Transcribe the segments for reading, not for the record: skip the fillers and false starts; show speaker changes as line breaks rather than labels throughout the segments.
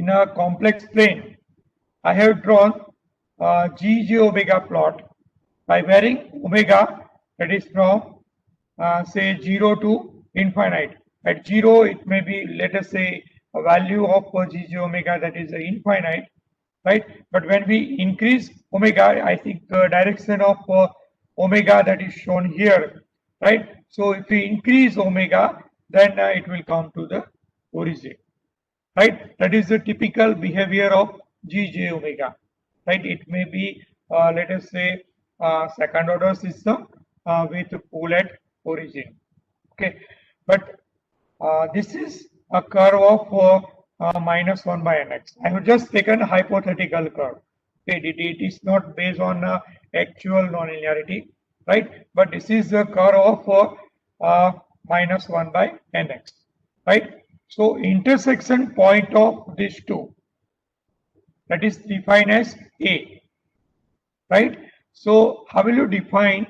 in a complex plane, I have drawn GJ omega plot by varying omega, that is from say 0 to infinite. At 0 it may be, let us say, a value of GJ omega, that is infinite, right? But when we increase omega, I think the direction of omega that is shown here, right? So if we increase omega, then it will come to the origin, right? That is the typical behavior of GJ omega, right? It may be, let us say, second order system with pole at origin. Okay, but this is a curve of minus 1 by nx. I have just taken a hypothetical curve. Okay, it is not based on actual nonlinearity, right? But this is the curve of minus 1 by nx, right? So intersection point of these two, that is defined as A, right? So how will you define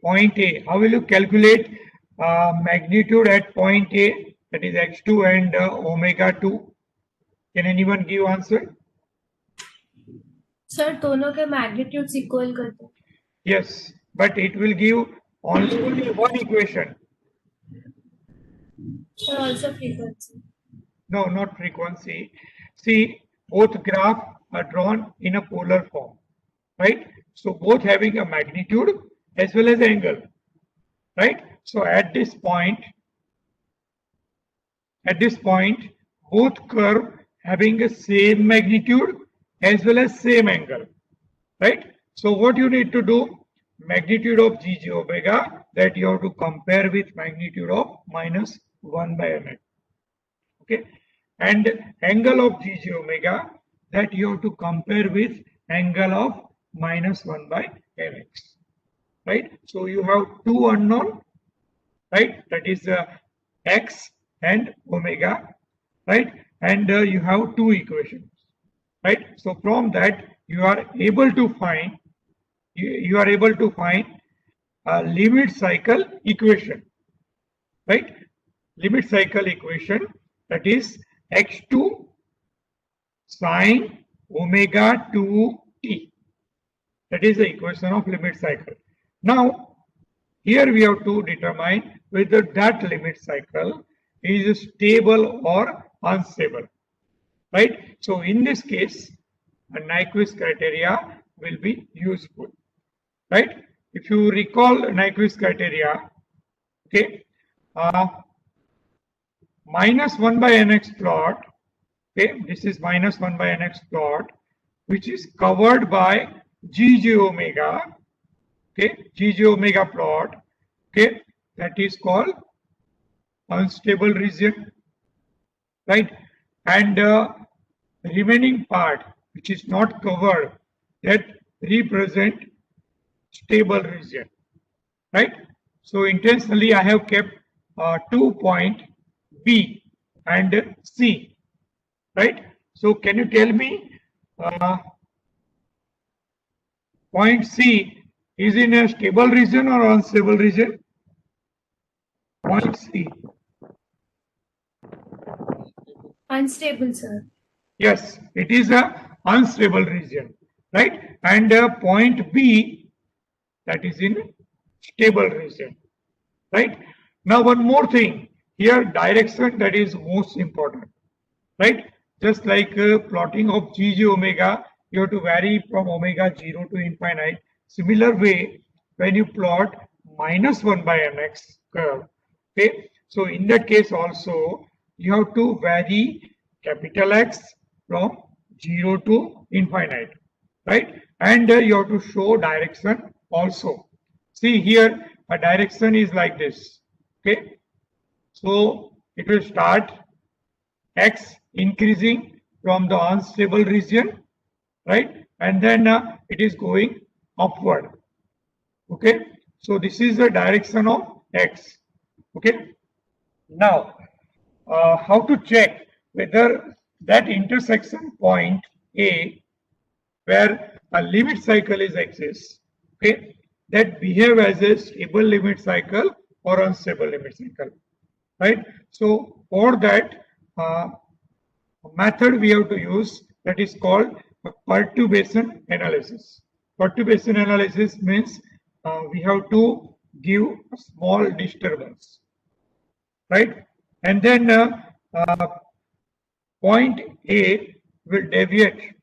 point A? How will you calculate magnitude at point A, that is x2 and omega 2? Can anyone give answer?
Sir दोनों के magnitudes equal करते हैं.
Yes, but it will give only one equation.
Sir, also frequency.
No, not frequency. See, both graphs are drawn in a polar form, right? So both having a magnitude as well as angle, right? So at this point, both curve having the same magnitude as well as same angle, right? So what you need to do, magnitude of GJ omega, that you have to compare with magnitude of minus 1 by nx. Okay, and angle of GJ omega, that you have to compare with angle of minus 1 by nx, right? So you have two unknown, right? That is x and omega, right? And you have two equations, right? So from that you are able to find a limit cycle equation, right? Limit cycle equation, that is x2 sine omega 2t. That is the equation of limit cycle. Now here we have to determine whether that limit cycle is stable or unstable, right? So in this case, a Nyquist criteria will be useful, right? If you recall Nyquist criteria, okay, minus 1 by nx plot, okay, this is minus 1 by nx plot, which is covered by GJ omega, okay, GJ omega plot, okay, that is called unstable region, right? And remaining part which is not covered, that represent stable region, right? So intentionally I have kept 2 point B and C, right? So can you tell me point C is in a stable region or unstable region? Point C.
Unstable, sir.
Yes, it is a unstable region, right? And point B, that is in stable region, right? Now one more thing, here direction, that is most important, right? Just like plotting of GJ omega, you have to vary from omega 0 to infinite. Similar way, when you plot minus 1 by nx curve, okay, so in that case also you have to vary capital X from 0 to infinite, right? And you have to show direction also. See here, a direction is like this, okay? So it will start X increasing from the unstable region, right? And then it is going upward, okay? So this is the direction of X, okay? Now, how to check whether that intersection point A, where a limit cycle is exists, okay, that behave as a stable limit cycle or unstable limit cycle, right? So for that, method we have to use, that is called a perturbation analysis. Perturbation analysis means we have to give a small disturbance, right? And then point A will deviate,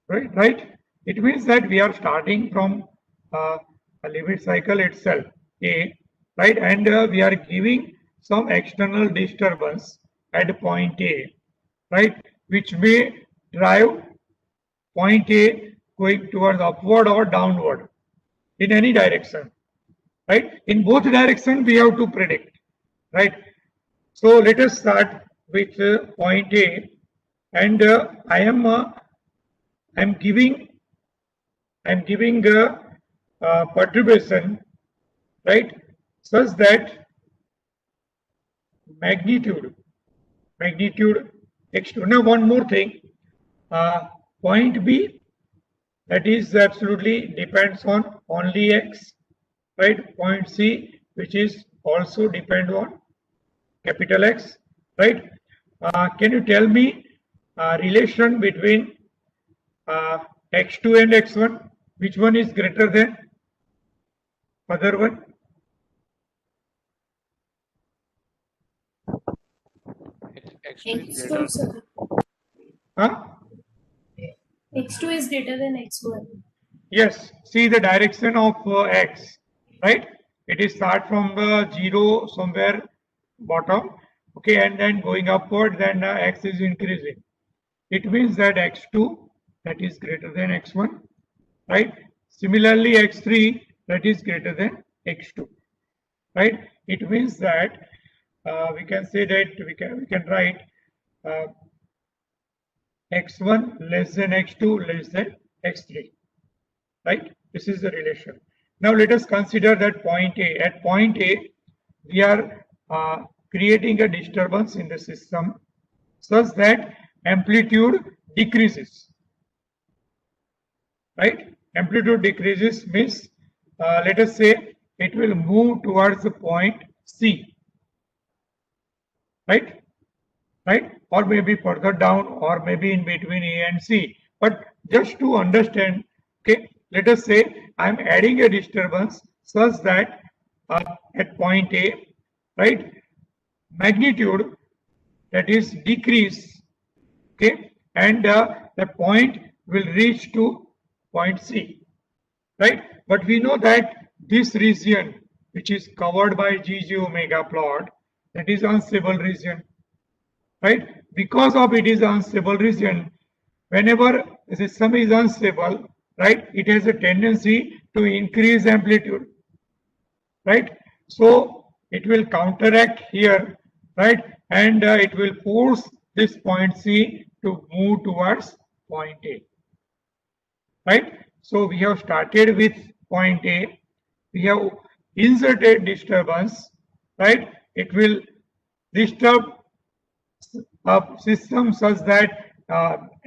right? Right? It means that we are starting from a limit cycle itself, A, right? And we are giving some external disturbance at point A, right? Which may drive point A going towards upward or downward in any direction, right? In both directions, we have to predict, right? So let us start with point A, and I'm giving a perturbation, right, such that magnitude x2. Now one more thing, point B, that is absolutely depends on only x, right? Point C, which is also depend on capital X, right? Can you tell me relation between x2 and x1? Which one is greater than other one?
X2 is
X2,
greater.
sir.
Huh?
X2 is greater than X1.
Yes. See the direction of x, right? It is start from the 0 somewhere bottom, okay, and then going upward, then x is increasing. It means that x2, that is greater than x1, right? Similarly, x3, that is greater than x2, right? It means that we can say that we can write x1 less than x2 less than x3, right? This is the relation. Now let us consider that point A. At point A, we are creating a disturbance in the system such that amplitude decreases, right? Amplitude decreases means, let us say it will move towards the point C, right? Right? Or maybe further down, or maybe in between A and C. But just to understand, okay, let us say I'm adding a disturbance such that at point A, right, magnitude, that is decrease, okay, and the point will reach to point C, right? But we know that this region, which is covered by GG omega plot, that is unstable region, right? Because of it is unstable region, whenever the system is unstable, right, it has a tendency to increase amplitude, right? So it will counteract here, right, and it will force this point C to move towards point A, right? So we have started with point A, we have inserted disturbance, right? It will disturb a system such that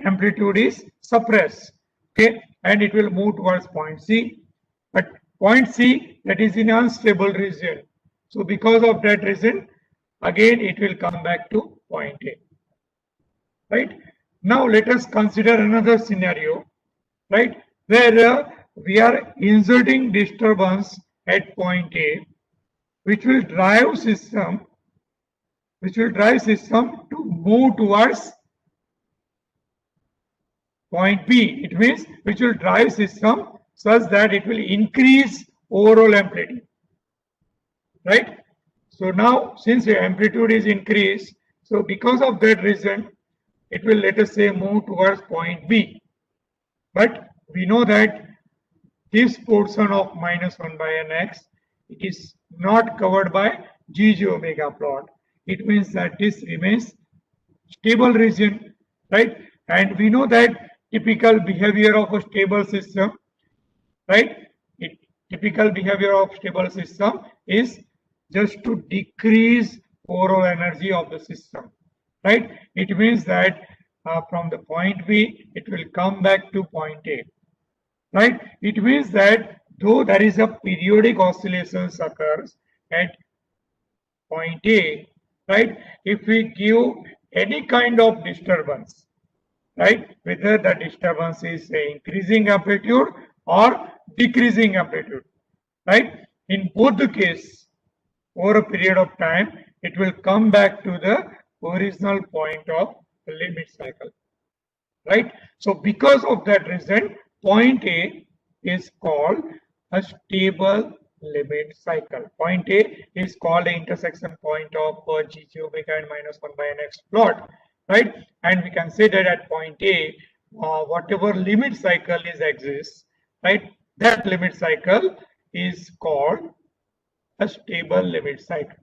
amplitude is suppressed, okay, and it will move towards point C. But point C, that is in unstable region. So because of that reason, again it will come back to point A, right? Now let us consider another scenario, right, where we are inserting disturbance at point A, which will drive system to move towards point B. It means which will drive system such that it will increase overall amplitude, right? So now since the amplitude is increased, so because of that reason, it will, let us say, move towards point B. But we know that this portion of minus 1 by nx, it is not covered by GG omega plot. It means that this remains stable region, right? And we know that typical behavior of a stable system, right? Typical behavior of stable system is just to decrease overall energy of the system, right? It means that from the point B, it will come back to point A, right? It means that though there is a periodic oscillations occurs at point A, right? If we give any kind of disturbance, right? Whether the disturbance is increasing amplitude or decreasing amplitude, right? In both the case, over a period of time, it will come back to the original point of the limit cycle, right? So because of that reason, point A is called a stable limit cycle. Point A is called the intersection point of GG omega and minus 1 by nx plot, right? And we can say that at point A, whatever limit cycle is exists, right? That limit cycle is called a stable limit cycle.